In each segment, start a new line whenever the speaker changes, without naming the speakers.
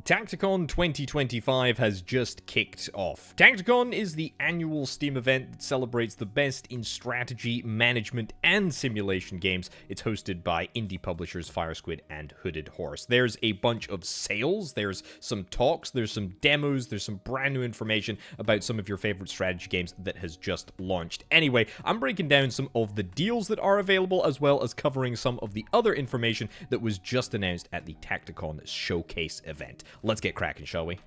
TactiCon 2025 has just kicked off. TactiCon is the annual Steam event that celebrates the best in strategy, management, and simulation games. It's hosted by indie publishers Firesquid and Hooded Horse. There's a bunch of sales, there's some talks, there's some demos, there's some brand new information about some of your favorite strategy games that has just launched. Anyway, I'm breaking down some of the deals that are available, as well as covering some of the other information that was just announced at the TactiCon Showcase event. Let's get cracking, shall we?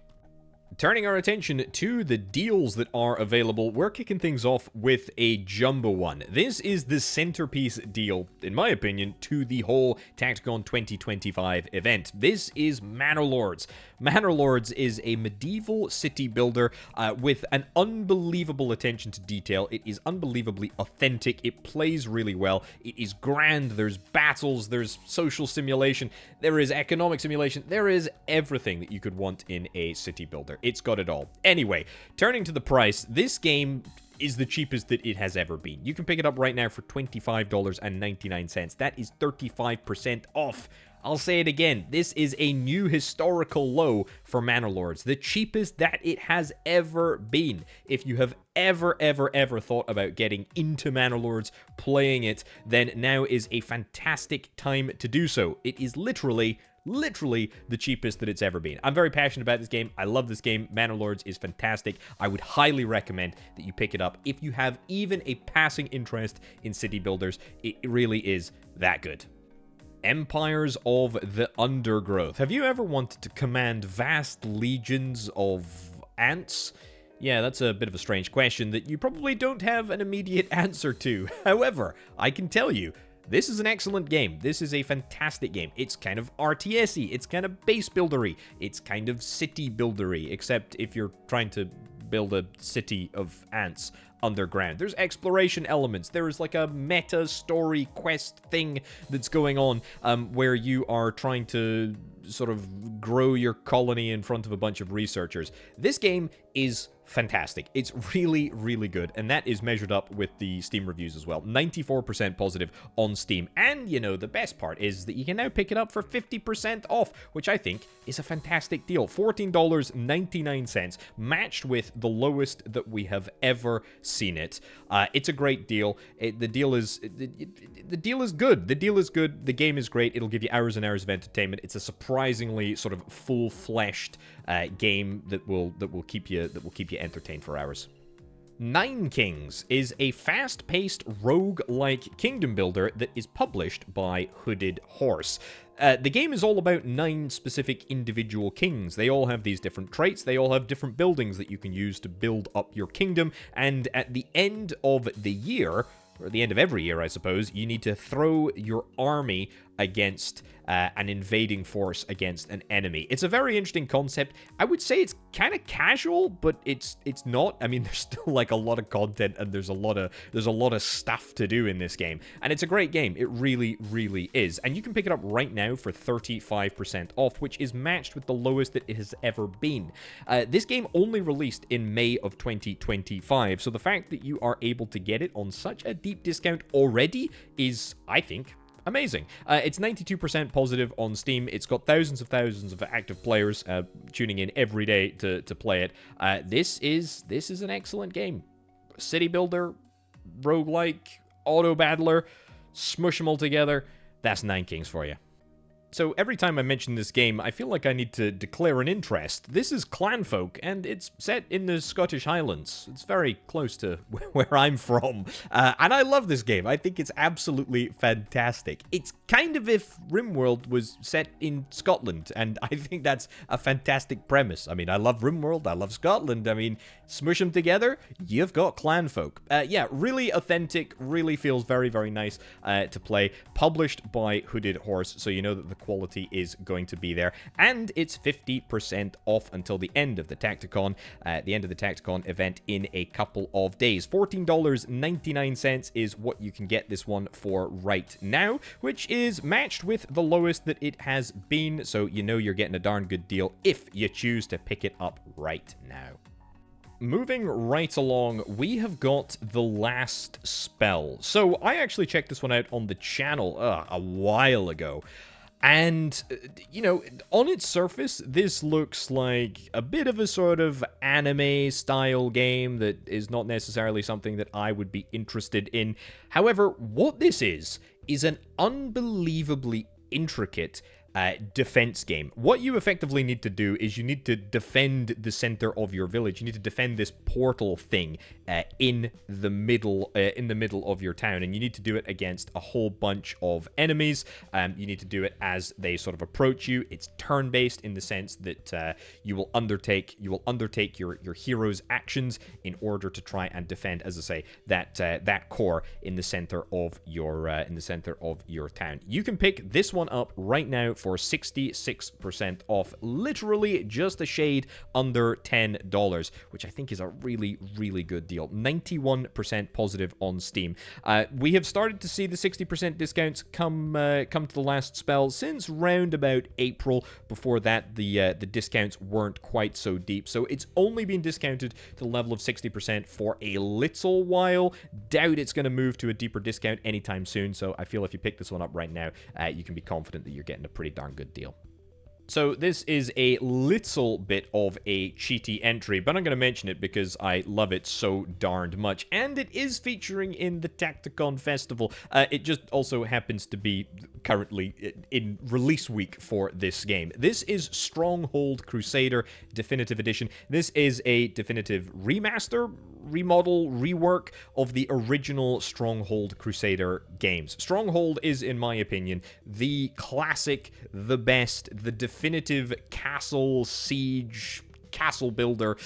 Turning our attention to the deals that are available, we're kicking things off with a jumbo one. This is the centerpiece deal, in my opinion, to the whole TactiCon 2025 event. This is Manor Lords. Manor Lords is a medieval city builder with an unbelievable attention to detail. It is unbelievably authentic. It plays really well. It is grand. There's battles. There's social simulation. There is economic simulation. There is everything that you could want in a city builder. It's got it all. Anyway, turning to the price, this game is the cheapest that it has ever been. You can pick it up right now for $25.99. That is 35% off. I'll say it again, this is a new historical low for Manor Lords, the cheapest that it has ever been. If you have ever thought about getting into Manor Lords, playing it, then now is a fantastic time to do so. It is literally the cheapest that it's ever been. I'm very passionate about this game. I love this game. Manor Lords is fantastic. I would highly recommend that you pick it up if you have even a passing interest in city builders. It really is that good. Empires of the Undergrowth. Have you ever wanted to command vast legions of ants? Yeah, that's a bit of a strange question that you probably don't have an immediate answer to. However, I can tell you, this is an excellent game. This is a fantastic game. It's kind of RTS-y. It's kind of base buildery. It's kind of city buildery, except if you're trying to build a city of ants underground. There's exploration elements. There is like a meta story quest thing that's going on where you are trying to sort of grow your colony in front of a bunch of researchers. This game is fantastic. It's really good, and that is measured up with the Steam reviews as well. 94% positive on Steam, and you know, the best part is that you can now pick it up for 50% off, which I think is a fantastic deal. $14.99, matched with the lowest that we have ever seen it. It's a great deal. The deal is good. The deal is good. The game is great. It'll give you hours and hours of entertainment. It's a surprisingly sort of full-fleshed game that will keep you entertained for hours. Nine Kings is a fast-paced rogue-like kingdom builder that is published by Hooded Horse. The game is all about 9 specific individual kings. They all have these different traits. They all have different buildings that you can use to build up your kingdom. And at the end of the year, or the end of every year, I suppose, you need to throw your army against an invading force against an enemy. It's a very interesting concept. I would say it's kind of casual, but it's not. I mean, there's still like a lot of content, and there's a lot of stuff to do in this game, and it's a great game. It really is, and you can pick it up right now for 35% off, which is matched with the lowest that it has ever been. This game only released in May of 2025, so the fact that you are able to get it on such a deep discount already is, I think, amazing. It's 92% positive on Steam. It's got thousands of active players tuning in every day to play it. This is an excellent game. City builder, roguelike, auto battler, smush them all together. That's Nine Kings for you. So every time I mention this game, I feel like I need to declare an interest. This is Clanfolk, and it's set in the Scottish Highlands. It's very close to where I'm from, and I love this game. I think it's absolutely fantastic. It's kind of if RimWorld was set in Scotland, and I think that's a fantastic premise. I mean, I love RimWorld, I love Scotland. I mean, smush them together, you've got Clanfolk. Yeah, really authentic, really feels very nice to play. Published by Hooded Horse, so you know that the quality is going to be there, and it's 50% off until the end of the TactiCon, event in a couple of days. $14.99 is what you can get this one for right now, which is matched with the lowest that it has been, so you know you're getting a darn good deal if you choose to pick it up right now. Moving right along, we have got The Last Spell. So I actually checked this one out on the channel a while ago. And, you know, on its surface, this looks like a bit of a sort of anime-style game that is not necessarily something that I would be interested in. However, what this is an unbelievably intricate defense game. What you effectively need to do is you need to defend the center of your village. You need to defend this portal thing in the middle of your town, and you need to do it against a whole bunch of enemies. You need to do it as they sort of approach you. It's turn-based in the sense that you will undertake your hero's actions in order to try and defend, as I say, that core in the center of your town. You can pick this one up right now for 66% off, literally just a shade under $10, which I think is a really, really good deal. 91% positive on Steam. We have started to see the 60% discounts come to the last spell since round about April. Before that, the discounts weren't quite so deep, so it's only been discounted to the level of 60% for a little while. Doubt it's going to move to a deeper discount anytime soon, so I feel if you pick this one up right now, you can be confident that you're getting a pretty darn good deal. So this is a little bit of a cheaty entry, but I'm going to mention it because I love it so darned much, and it is featuring in the TactiCon festival. It just also happens to be currently in release week for this game. This is Stronghold Crusader Definitive Edition. This is a definitive remaster, remodel, rework of the original Stronghold Crusader games. Stronghold is, in my opinion, the classic, the best, the definitive castle siege, castle builder,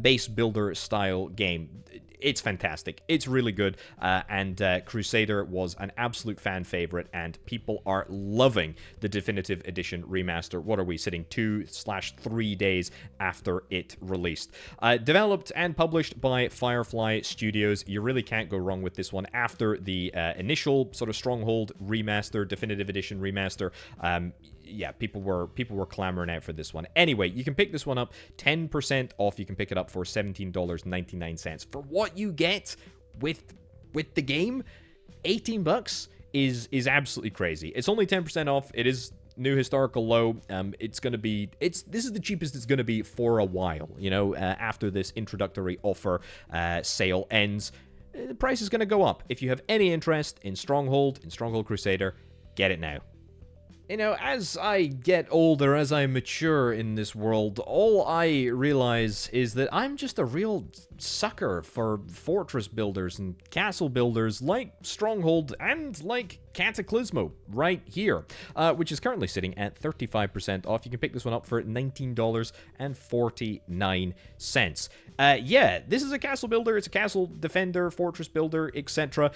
base builder style game. It's fantastic. It's really good, and Crusader was an absolute fan favorite, and people are loving the Definitive Edition remaster. What are we sitting 2/3 days after it released? Developed and published by Firefly Studios. You really can't go wrong with this one. After the initial sort of Stronghold remaster, Definitive Edition remaster, yeah, people were clamoring out for this one. Anyway, you can pick this one up 10% off. You can pick it up for $17.99. For what you get with the game, $18 is absolutely crazy. It's only 10% off. It is new historical low. This is the cheapest it's gonna be for a while. You know, after this introductory offer sale ends, the price is gonna go up. If you have any interest in Stronghold Crusader, get it now. You know, as I get older, as I mature in this world, all I realize is that I'm just a real sucker for fortress builders and castle builders like Stronghold and like Cataclismo right here, which is currently sitting at 35% off. You can pick this one up for $19.49. Yeah, this is a castle builder. It's a castle defender, fortress builder, etc.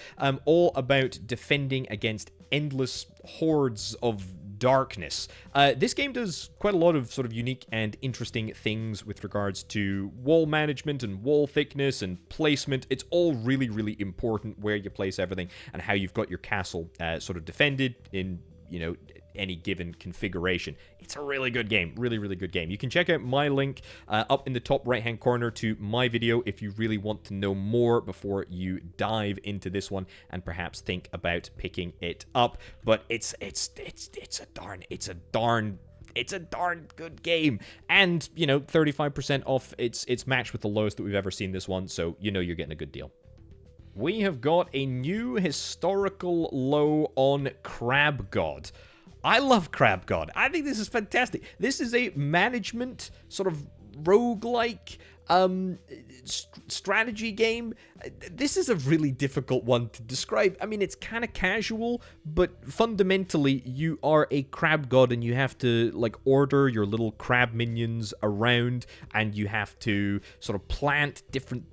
All about defending against endless hordes of darkness. This game does quite a lot of sort of unique and interesting things with regards to wall management and wall thickness and placement. It's all really, really important where you place everything and how you've got your castle sort of defended in, you know, any given configuration. It's a really good game. Really, really good game. You can check out my link up in the top right-hand corner to my video if you really want to know more before you dive into this one and perhaps think about picking it up. But it's a darn good game. And, you know, 35% off. It's matched with the lowest that we've ever seen this one, so you know you're getting a good deal. We have got a new historical low on Crab God. I love Crab God. I think this is fantastic. This is a management sort of roguelike strategy game. This is a really difficult one to describe. I mean, it's kind of casual, but fundamentally you are a crab god and you have to like order your little crab minions around, and you have to sort of plant different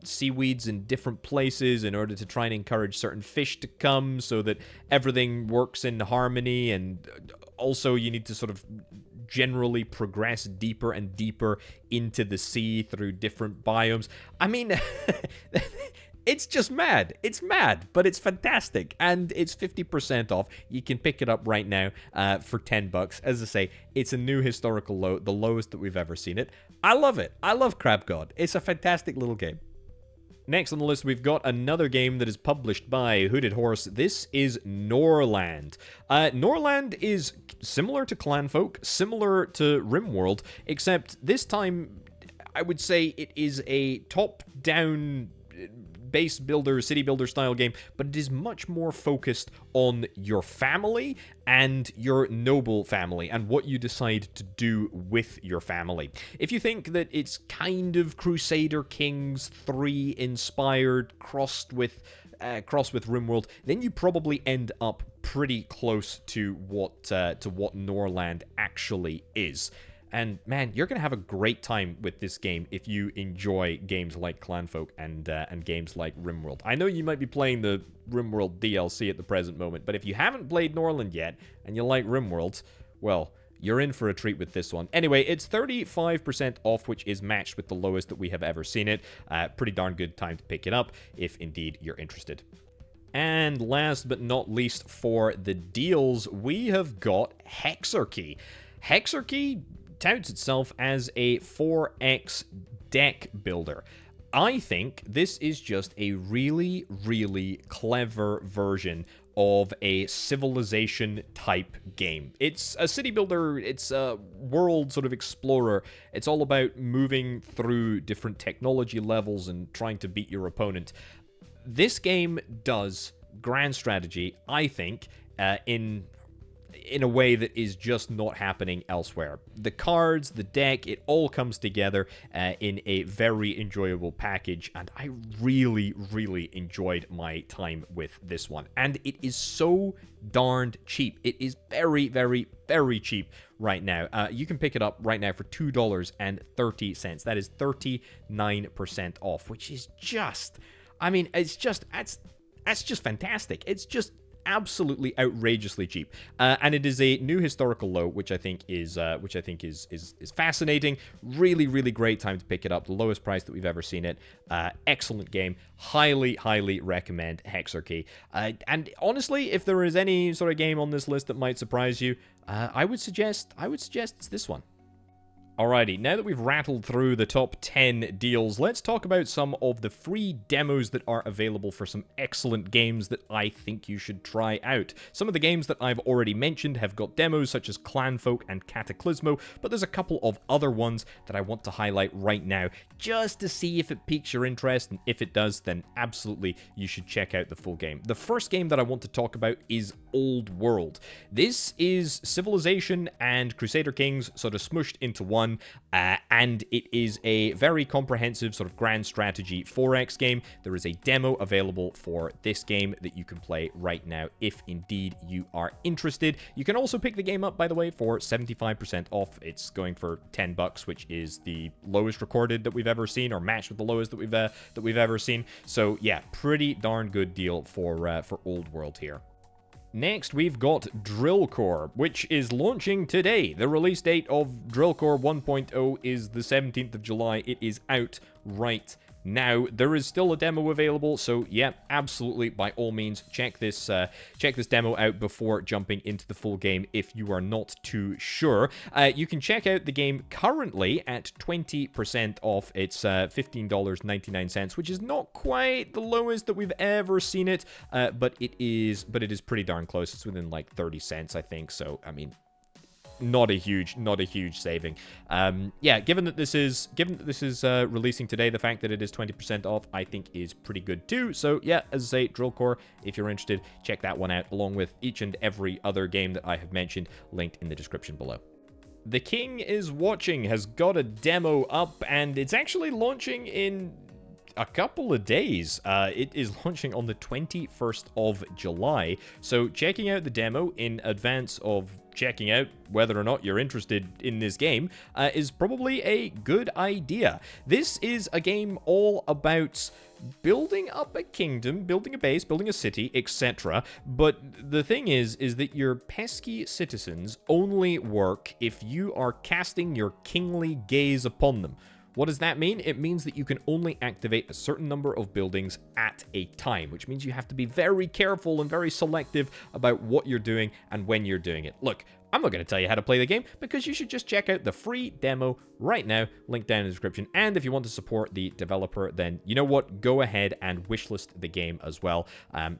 seaweeds in different places in order to try and encourage certain fish to come so that everything works in harmony. And also you need to sort of generally progress deeper and deeper into the sea through different biomes. I mean, it's just mad. It's mad, but it's fantastic, and it's 50% off. You can pick it up right now for $10. As I say, it's a new historical low, the lowest that we've ever seen it. I love it. I love Crab God. It's a fantastic little game. Next on the list, we've got another game that is published by Hooded Horse. This is Norland. Norland is similar to Clanfolk, similar to RimWorld, except this time, I would say it is a top-down base builder, city builder style game, but it is much more focused on your family and your noble family and what you decide to do with your family. If you think that it's kind of Crusader Kings 3 inspired, crossed with RimWorld, then you probably end up pretty close to what Norland actually is. And man, you're going to have a great time with this game if you enjoy games like Clanfolk and games like RimWorld. I know you might be playing the RimWorld DLC at the present moment, but if you haven't played Norland yet and you like RimWorld, well, you're in for a treat with this one. Anyway, it's 35% off, which is matched with the lowest that we have ever seen it. Pretty darn good time to pick it up if indeed you're interested. And last but not least for the deals, we have got Hexarchy. Hexarchy touts itself as a 4X deck builder. I think this is just a really, really clever version of a civilization type game. It's a city builder, it's a world sort of explorer. It's all about moving through different technology levels and trying to beat your opponent. This game does grand strategy, I think, in a way that is just not happening elsewhere. The cards, the deck, it all comes together in a very enjoyable package, and I really, really enjoyed my time with this one. And it is so darned cheap. It is very, very, very cheap right now. You can pick it up right now for $2.30. That is 39% off, which is just, I mean, it's just, that's just fantastic. It's just absolutely outrageously cheap, and it is a new historical low, which I think is fascinating. Really, really great time to pick it up. The lowest price that we've ever seen it. Excellent game. Highly, highly recommend Hexarchy. And honestly, if there is any sort of game on this list that might surprise you, I would suggest it's this one. Alrighty, now that we've rattled through the top 10 deals, let's talk about some of the free demos that are available for some excellent games that I think you should try out. Some of the games that I've already mentioned have got demos such as Clanfolk and Cataclismo, but there's a couple of other ones that I want to highlight right now just to see if it piques your interest, and if it does, then absolutely you should check out the full game. The first game that I want to talk about is Old World. This is Civilization and Crusader Kings sort of smushed into one. And it is a very comprehensive sort of grand strategy 4X game. There is a demo available for this game that you can play right now if indeed you are interested. You can also pick the game up, by the way, for 75% off. It's going for $10, which is the lowest recorded that we've ever seen, or matched with the lowest that we've ever seen. So yeah, pretty darn good deal for Old World here. Next, we've got Drillcore, which is launching today. The release date of Drillcore 1.0 is the 17th of July. It is out right now. There is still a demo available, so yeah, absolutely, by all means, check this demo out before jumping into the full game if you are not too sure. You can check out the game currently at 20% off. It's $15.99, which is not quite the lowest that we've ever seen it, but it is pretty darn close. It's within like 30 cents, I think. So, I mean, not a huge saving. Yeah, given that this is releasing today, the fact that it is 20% off, I think is pretty good too. So yeah, as I say, Drillcore, if you're interested, check that one out, along with each and every other game that I have mentioned, linked in the description below. The King is Watching has got a demo up, and it's actually launching in a couple of days. It is launching on the 21st of July, so checking out the demo in advance of checking out whether or not you're interested in this game is probably a good idea. This is a game all about building up a kingdom, building a base, building a city, etc. But the thing is that your pesky citizens only work if you are casting your kingly gaze upon them. What does that mean? It means that you can only activate a certain number of buildings at a time, which means you have to be very careful and very selective about what you're doing and when you're doing it. Look, I'm not going to tell you how to play the game because you should just check out the free demo right now, link down in the description. And if you want to support the developer, then you know what? Go ahead and wishlist the game as well.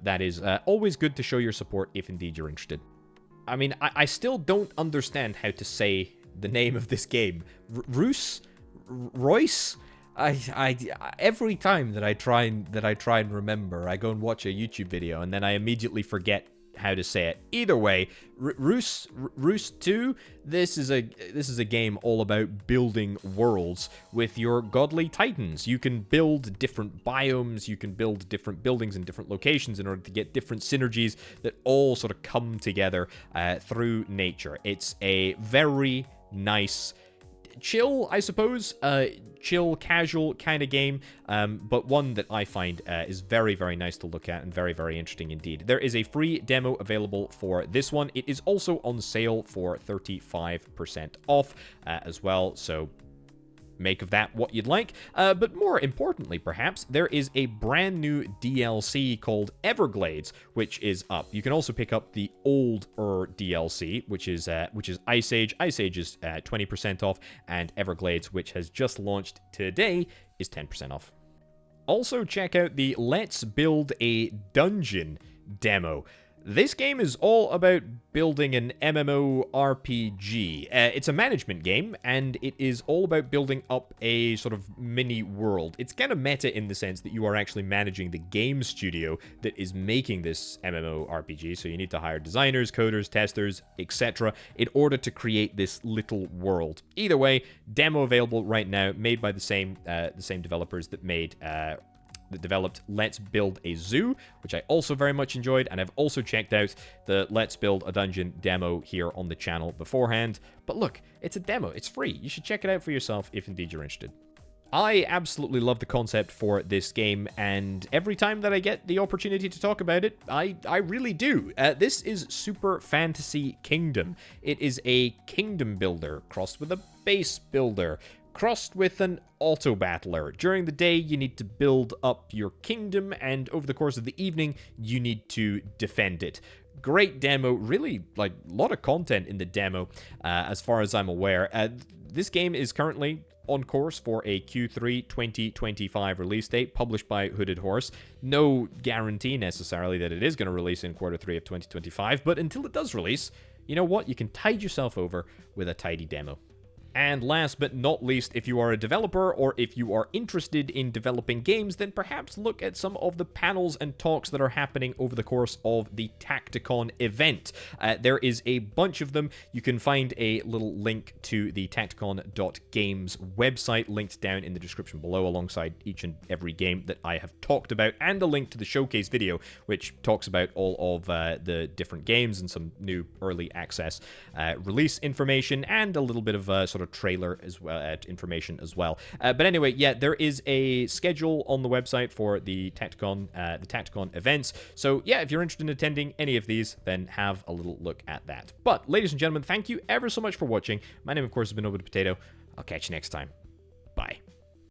That is always good to show your support if indeed you're interested. I mean, I still don't understand how to say the name of this game. Reus? Every time that I try and remember, I go and watch a YouTube video and then I immediately forget how to say it. Either way, Reus 2, this is a game all about building worlds with your godly titans. You can build different biomes, you can build different buildings in different locations in order to get different synergies that all sort of come together through nature. It's a very nice, chill, I suppose, chill, casual kind of game, but one that I find is very, very nice to look at and very, very interesting indeed. There is a free demo available for this one. It is also on sale for 35% off as well, so make of that what you'd like. But more importantly, perhaps, there is a brand new DLC called Everglades, which is up. You can also pick up the older DLC, which is Ice Age. Ice Age is 20% off, and Everglades, which has just launched today, is 10% off. Also, check out the Let's Build a Dungeon demo. This game is all about building an MMORPG. It's a management game, and it is all about building up a sort of mini world. It's kind of meta in the sense that you are actually managing the game studio that is making this MMORPG, so you need to hire designers, coders, testers, etc. in order to create this little world. Either way, demo available right now, made by the same developers that made that developed Let's Build a Zoo, which I also very much enjoyed, and I've also checked out the Let's Build a Dungeon demo here on the channel beforehand. But look, it's a demo, it's free. You should check it out for yourself if indeed you're interested. I absolutely love the concept for this game, and every time that I get the opportunity to talk about it, I really do. This is Super Fantasy Kingdom. It is a kingdom builder crossed with a base builder, crossed with an auto-battler. During the day, you need to build up your kingdom, and over the course of the evening, you need to defend it. Great demo, really, like, a lot of content in the demo, as far as I'm aware. This game is currently on course for a Q3 2025 release date, published by Hooded Horse. No guarantee necessarily that it is going to release in quarter 3 of 2025, but until it does release, you know what? You can tide yourself over with a tidy demo. And last but not least, if you are a developer or if you are interested in developing games, then perhaps look at some of the panels and talks that are happening over the course of the TactiCon event. There is a bunch of them. You can find a little link to the tacticon.games website linked down in the description below alongside each and every game that I have talked about, and a link to the showcase video, which talks about all of the different games and some new early access release information and a little bit of sort of trailer as well, information as well. But anyway, yeah, there is a schedule on the website for the TactiCon events. So yeah, if you're interested in attending any of these, then have a little look at that. But ladies and gentlemen, thank you ever so much for watching. My name, of course, has been Over the Potato. I'll catch you next time. Bye.